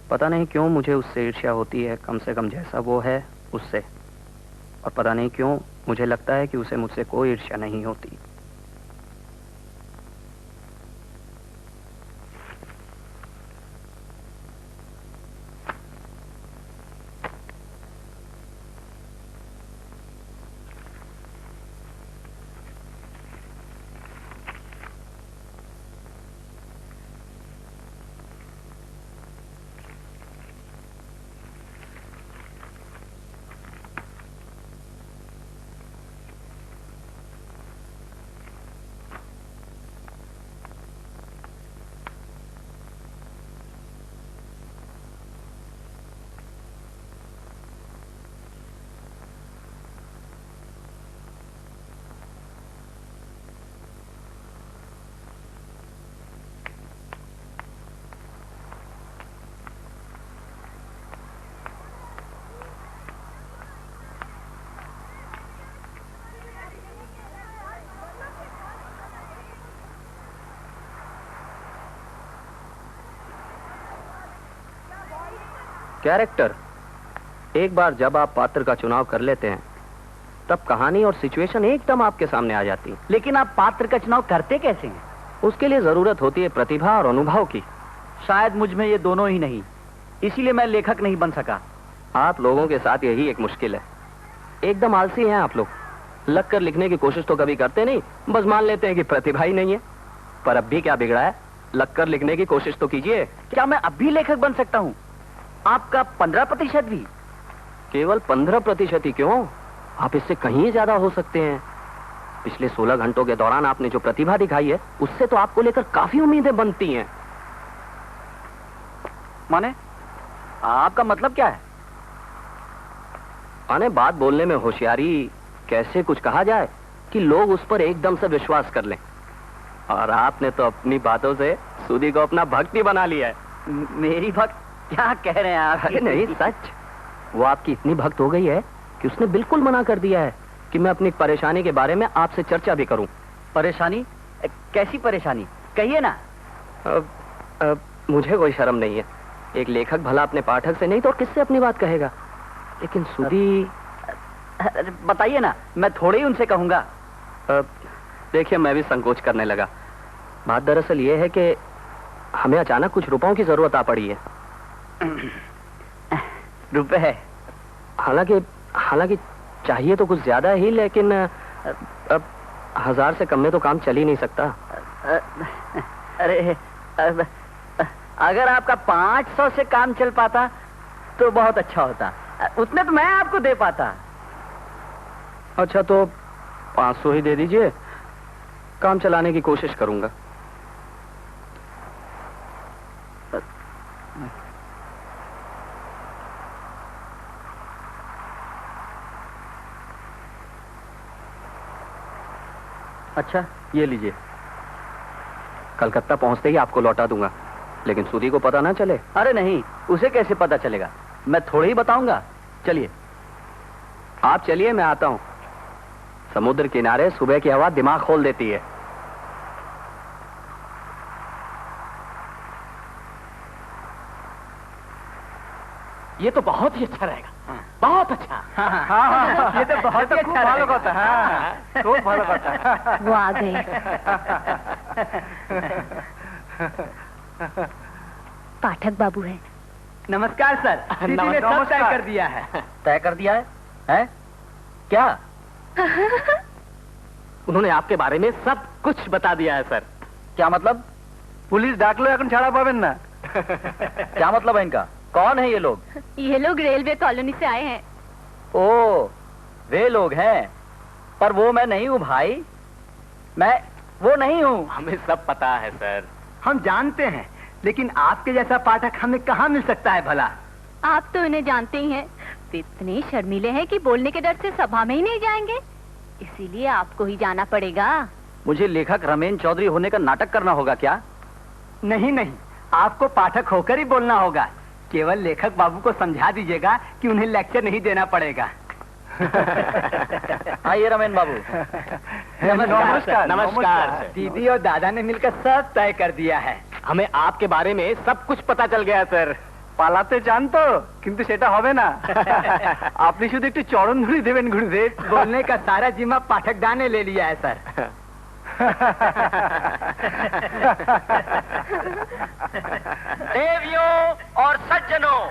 पता नहीं क्यों मुझे उससे ईर्ष्या होती है, कम से कम जैसा वो है उससे। और पता नहीं क्यों मुझे लगता है कि उसे मुझसे कोई ईर्ष्या नहीं होती। कैरेक्टर, एक बार जब आप पात्र का चुनाव कर लेते हैं तब कहानी और सिचुएशन एकदम आपके सामने आ जाती है। लेकिन आप पात्र का चुनाव करते कैसे हैं? उसके लिए जरूरत होती है प्रतिभा और अनुभव की। शायद मुझ में ये दोनों ही नहीं, इसीलिए मैं लेखक नहीं बन सका। आप लोगों के साथ यही एक मुश्किल है, एकदम आलसी हैं आप लोग। लग कर लिखने की कोशिश तो कभी करते नहीं, बस मान लेते हैं कि प्रतिभा ही नहीं है। पर अब भी क्या बिगड़ा है, लग कर लिखने की कोशिश तो कीजिए। क्या मैं अब भी लेखक बन सकता हूँ? आपका 15% भी? केवल 15% ही क्यों, आप इससे कहीं ज्यादा हो सकते हैं। पिछले 16 घंटों के दौरान आपने जो प्रतिभा दिखाई है, उससे तो आपको लेकर काफी उम्मीदें बनती हैं। माने आपका मतलब क्या है? माने बात बोलने में होशियारी, कैसे कुछ कहा जाए कि लोग उस पर एकदम से विश्वास कर लें। और आपने तो अपनी बातों से सूदी को अपना भक्त ही बना लिया है। मेरी भक्त? क्या कह रहे हैं आप? अरे नहीं, सच। वो आपकी इतनी भक्त हो गई है कि उसने बिल्कुल मना कर दिया है कि मैं अपनी परेशानी के बारे में आपसे चर्चा भी करूं। परेशानी? कैसी परेशानी? कहिए ना। मुझे कोई शर्म नहीं है। एक लेखक भला अपने पाठक से नहीं तो किससे अपनी बात कहेगा? लेकिन सूदी... बताइए ना, मैं थोड़े ही उनसे कहूंगा। देखिए, मैं भी संकोच करने लगा। बात दरअसल ये है कि हमें अचानक कुछ रुपयों की जरूरत आ पड़ी है। रुपए? हालांकि चाहिए तो कुछ ज्यादा ही, लेकिन अब 1000 से कम में तो काम चल ही नहीं सकता। अरे अगर आपका 500 से काम चल पाता तो बहुत अच्छा होता। उतने तो मैं आपको दे पाता। अच्छा, तो 500 ही दे दीजिए। काम चलाने की कोशिश करूंगा। अच्छा, ये लीजिए। कलकत्ता पहुंचते ही आपको लौटा दूंगा, लेकिन सूदी को पता ना चले। अरे नहीं, उसे कैसे पता चलेगा? मैं थोड़े ही बताऊंगा। चलिए। आप चलिए, मैं आता हूं। समुद्र किनारे सुबह की हवा दिमाग खोल देती है। ये तो बहुत ही अच्छा रहेगा। बहुत अच्छा। ये तो बहुत ही अच्छा भालुक होता है। खूब भालुक होता है। वो आ गए। पाठक बाबू है। नमस्कार सर। दीदी ने सब तय कर दिया है। तय कर दिया है? हैं? क्या? उन्होंने आपके बारे में सब कुछ बता दिया है सर। क्या मतलब? पुलिस डाक लो এখন ছাড়া পাবেন না। क्या मतलब है इनका? कौन है ये लोग? ये लोग रेलवे कॉलोनी से आए हैं। ओ, वे लोग हैं। पर वो मैं नहीं हूँ भाई। मैं वो नहीं हूँ। हमें सब पता है सर। हम जानते हैं, लेकिन आपके जैसा पाठक हमें कहाँ मिल सकता है भला? आप तो इन्हें जानते ही हैं। इतने शर्मीले हैं कि बोलने के डर से सभा में ही नहीं जाएंगे। इसीलिए आपको ही जाना पड़ेगा। मुझे लेखक रमेन चौधरी होने का नाटक करना होगा क्या? नहीं नहीं, आपको पाठक होकर ही बोलना होगा। केवल लेखक बाबू को समझा दीजिएगा कि उन्हें लेक्चर नहीं देना पड़ेगा। आइए रमेन बाबू। नमस्कार। नमस्कार। दीदी और दादा ने मिलकर सब तय कर दिया है। हमें आपके बारे में सब कुछ पता चल गया सर। পালাতে চান তো, কিন্তু সেটা হবে না। আপনি শুধু একটু চরণ ধরে দেবেন গুরুদেव। बोलने का सारा जिम्मा पाठक दा ने ले लिया है सर। देवियों और सज्जनों,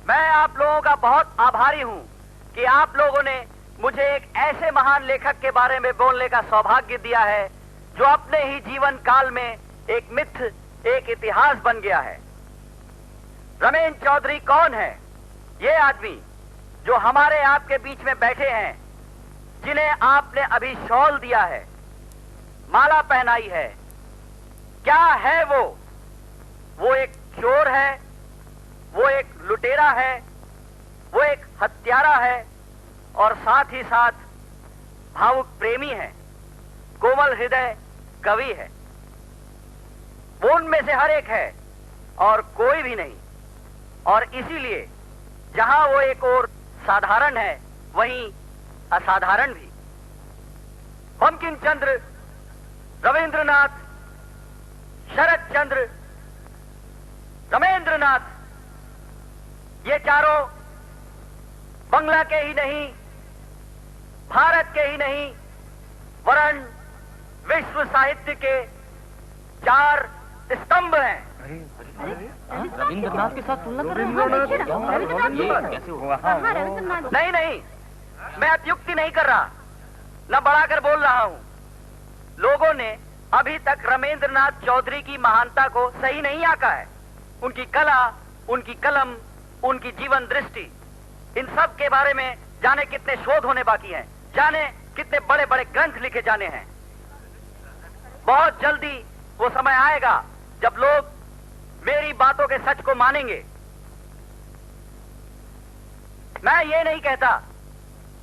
मैं आप लोगों का बहुत आभारी हूं कि आप लोगों ने मुझे एक ऐसे महान लेखक के बारे में बोलने का सौभाग्य दिया है जो अपने ही जीवन काल में एक मिथ, एक इतिहास बन गया है। रमेन चौधरी कौन है? ये आदमी जो हमारे आपके बीच में बैठे हैं, जिन्हें आपने अभी शॉल दिया है, माला पहनाई है। क्या है वो? वो एक चोर है, वो एक लुटेरा है, वो एक हत्यारा है और साथ ही साथ भावुक प्रेमी है, कोमल हृदय कवि है। वो उनमें से हर एक है और कोई भी नहीं। और इसीलिए जहां वो एक और साधारण है, वहीं असाधारण भी। बंकिम चंद्र, रविंद्रनाथ, शरद चंद्र, रमेंद्रनाथ, ये चारों बंगला के ही नहीं, भारत के ही नहीं, वरन विश्व साहित्य के 4 स्तंभ हैं। रविंद्रनाथ के साथ तुलना कर रहे हैं? कैसे हुआ? नहीं नहीं, मैं अत्युक्ति नहीं कर रहा, न बढ़ाकर बोल रहा हूं। लोगों ने अभी तक रमेंद्रनाथ चौधरी की महानता को सही नहीं आंका है। उनकी कला, उनकी कलम, उनकी जीवन दृष्टि, इन सब के बारे में जाने कितने शोध होने बाकी हैं, जाने कितने बड़े बड़े ग्रंथ लिखे जाने हैं। बहुत जल्दी वो समय आएगा जब लोग मेरी बातों के सच को मानेंगे। मैं ये नहीं कहता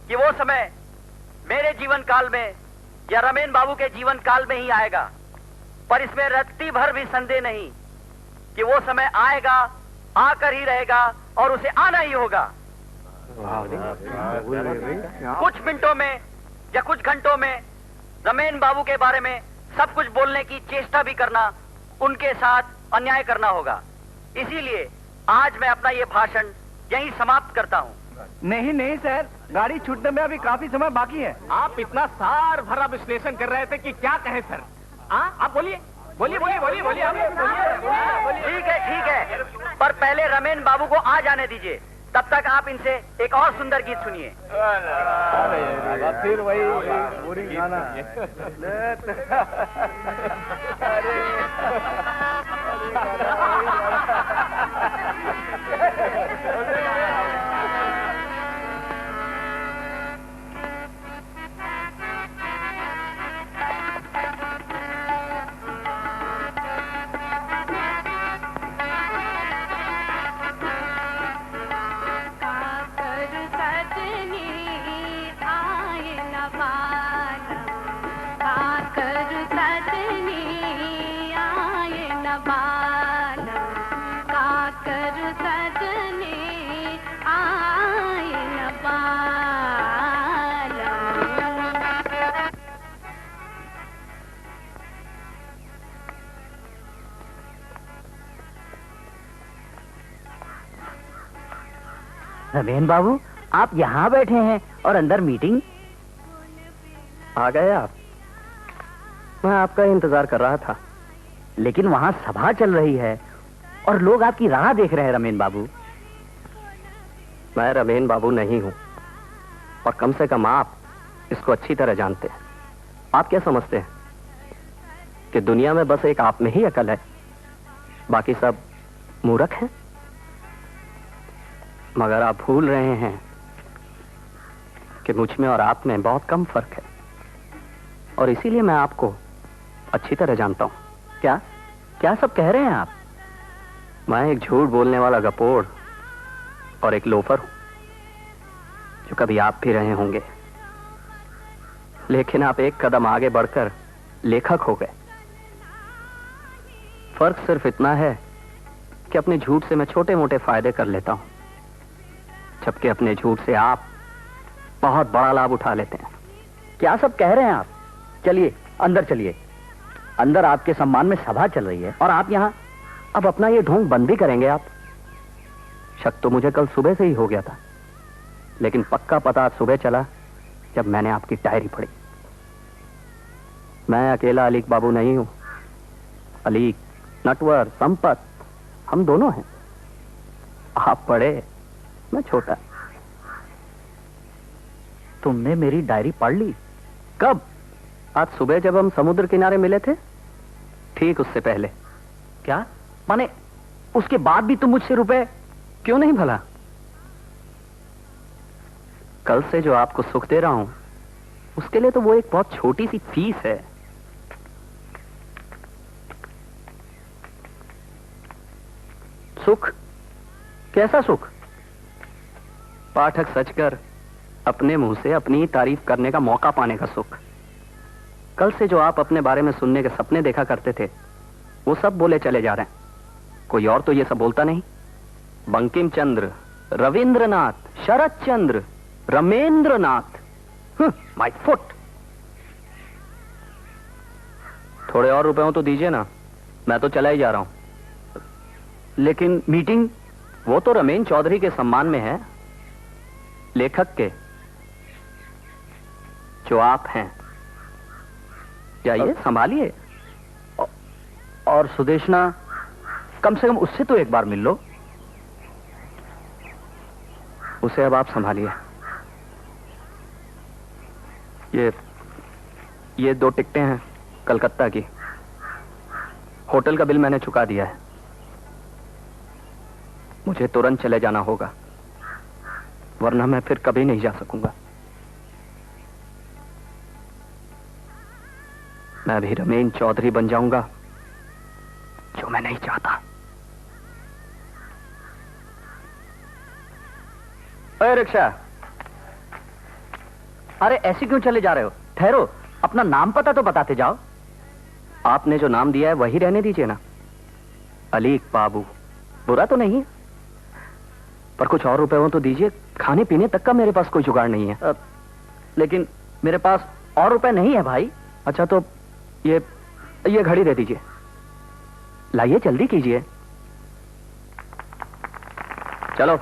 कि वो समय मेरे जीवन काल में या रमेन बाबू के जीवन काल में ही आएगा, पर इसमें रत्ती भर भी संदेह नहीं कि वो समय आएगा, आकर ही रहेगा और उसे आना ही होगा। कुछ मिनटों में या कुछ घंटों में रमेन बाबू के बारे में सब कुछ बोलने की चेष्टा भी करना उनके साथ अन्याय करना होगा। इसीलिए आज मैं अपना ये भाषण यहीं समाप्त करता हूँ। नहीं नहीं सर, गाड़ी छूटने में अभी काफी समय बाकी है। आप इतना सार भरा विश्लेषण कर रहे थे कि क्या कहें सर। आप बोलिए बोलिए बोलिए बोलिए बोलिए आप बोलिए। ठीक है, पर पहले रमेन बाबू को आ जाने दीजिए। तब तक आप इनसे एक और सुंदर गीत सुनिए। फिर वही पूरी गाना। रमेन बाबू, आप यहाँ बैठे हैं और अंदर मीटिंग। आ गए आप? मैं आपका इंतजार कर रहा था। लेकिन वहाँ सभा चल रही है और लोग आपकी राह देख रहे हैं रमेन बाबू। मैं रमेन बाबू नहीं हूँ, और कम से कम आप इसको अच्छी तरह जानते हैं। आप क्या समझते हैं कि दुनिया में बस एक आप में ही अकल है, बाकी सब मूर्ख हैं? मगर आप भूल रहे हैं कि मुझ में और आप में बहुत कम फर्क है, और इसीलिए मैं आपको अच्छी तरह जानता हूं। क्या क्या सब कह रहे हैं आप? मैं एक झूठ बोलने वाला गपोड़ और एक लोफर हूं, जो कभी आप भी रहे होंगे। लेकिन आप एक कदम आगे बढ़कर लेखक हो गए। फर्क सिर्फ इतना है कि अपने झूठ से मैं छोटे मोटे फायदे कर लेता हूं, जबकि अपने झूठ से आप बहुत बड़ा लाभ उठा लेते हैं। क्या सब कह रहे हैं आप? चलिए अंदर चलिए। अंदर आपके सम्मान में सभा चल रही है और आप यहाँ अब अपना ये ढोंग बंद भी करेंगे आप? शक तो मुझे कल सुबह से ही हो गया था, लेकिन पक्का पता आज सुबह चला जब मैंने आपकी डायरी पढ़ी। मैं अकेला अलीक बाबू नहीं हूं। अलीक, नटवर, संपत, हम दोनों हैं। आप बड़े, मैं छोटा। तुमने मेरी डायरी पढ़ ली? कब? आज सुबह जब हम समुद्र किनारे मिले थे, ठीक उससे पहले। क्या माने उसके बाद भी तुम मुझसे रुपए? क्यों नहीं भला? कल से जो आपको सुख दे रहा हूं, उसके लिए तो वो एक बहुत छोटी सी फीस है। सुख? कैसा सुख? पाठक सचकर अपने मुंह से अपनी तारीफ करने का मौका पाने का सुख। कल से जो आप अपने बारे में सुनने के सपने देखा करते थे, वो सब बोले चले जा रहे हैं। कोई और तो ये सब बोलता नहीं। बंकिम चंद्र, रविंद्रनाथ, शरद चंद्र, रमेंद्रनाथ, माय फुट। थोड़े और रुपए हो तो दीजिए ना, मैं तो चला ही जा रहा हूं। लेकिन मीटिंग, वो तो रमेन चौधरी के सम्मान में है, लेखक के, जो आप हैं। जाइए, संभालिए। और सुदेशना, कम से कम उससे तो एक बार मिल लो। उसे अब आप संभालिए। ये 2 टिकटें हैं कलकत्ता की। होटल का बिल मैंने चुका दिया है। मुझे तुरंत चले जाना होगा, वरना मैं फिर कभी नहीं जा सकूंगा। मैं भी रमेन चौधरी बन जाऊंगा, जो मैं नहीं चाहता। अरे रिक्शा, अरे ऐसे क्यों चले जा रहे हो? ठहरो, अपना नाम पता तो बताते जाओ। आपने जो नाम दिया है वही रहने दीजिए ना, अलीक बाबू। बुरा तो नहीं, पर कुछ और रुपए हो तो दीजिए, खाने पीने तक का मेरे पास कोई जुगाड़ नहीं है। लेकिन मेरे पास और रुपए नहीं है भाई। अच्छा तो ये घड़ी दे दीजिए, लाइए जल्दी कीजिए। चलो।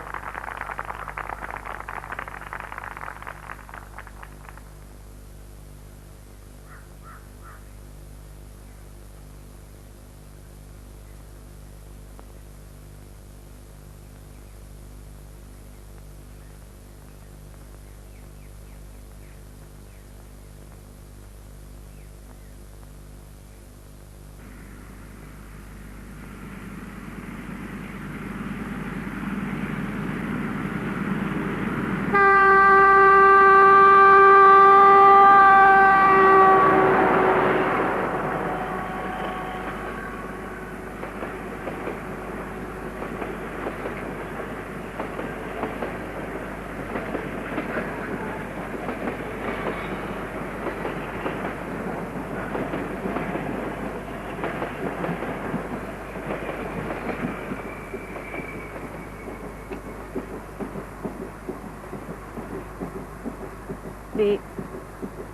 वे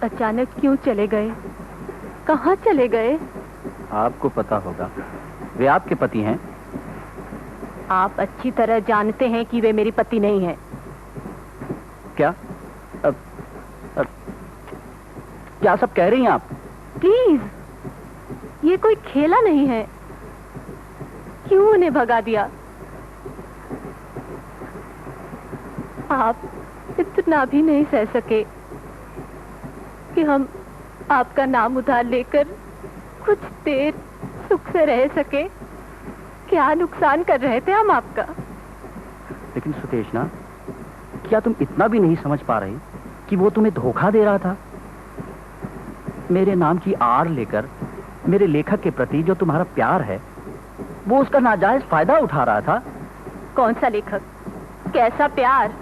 अचानक क्यों चले गए? कहाँ चले गए? आपको पता होगा, वे आपके पति हैं। आप अच्छी तरह जानते हैं कि वे मेरे पति नहीं हैं। क्या? क्या सब कह रही हैं आप? प्लीज, ये कोई खेला नहीं है। क्यों उन्हें भगा दिया? आप इतना भी नहीं सह सके कि हम आपका नाम उधार लेकर कुछ देर सुख से रह सके? क्या नुकसान कर रहे थे हम आपका? लेकिन सुदेशना, क्या तुम इतना भी नहीं समझ पा रही कि वो तुम्हें धोखा दे रहा था? मेरे नाम की आड़ लेकर मेरे लेखक के प्रति जो तुम्हारा प्यार है, वो उसका नाजायज फायदा उठा रहा था। कौन सा लेखक? कैसा प्यार?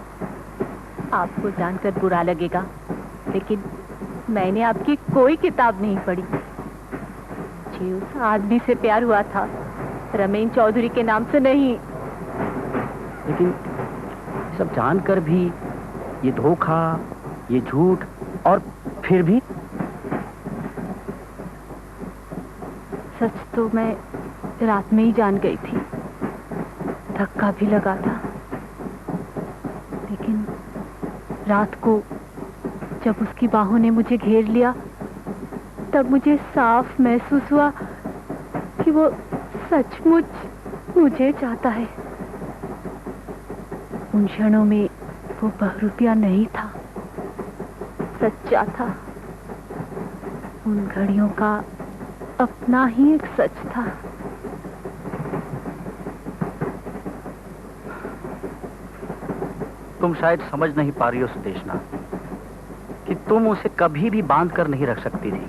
आपको जानकर बुरा लगेगा, लेकिन मैंने आपकी कोई किताब नहीं पढ़ी। मुझे उस आदमी से प्यार हुआ था, रमेन चौधरी के नाम से नहीं। लेकिन सब जानकर भी ये धोखा, ये झूठ, और फिर भी सच तो मैं रात में ही जान गई थी। धक्का भी लगा था, लेकिन रात को जब उसकी बाहों ने मुझे घेर लिया, तब मुझे साफ महसूस हुआ कि वो सचमुच मुझे चाहता है। उन क्षणों में वो बहरूपिया नहीं था, सच्चा था। उन घड़ियों का अपना ही एक सच था। तुम शायद समझ नहीं पा रही हो सुदेशना कि तुम उसे कभी भी बांध कर नहीं रख सकती थी।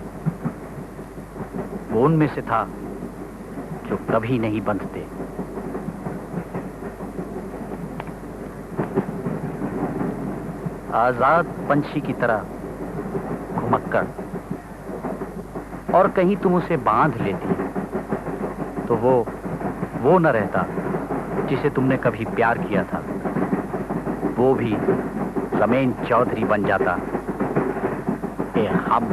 वो उनमें से था जो कभी नहीं बंधते। आजाद पंछी की तरह घुमक्कड़, और कहीं तुम उसे बांध लेती तो वो न रहता जिसे तुमने कभी प्यार किया था। वो भी रमेन चौधरी बन जाता। हम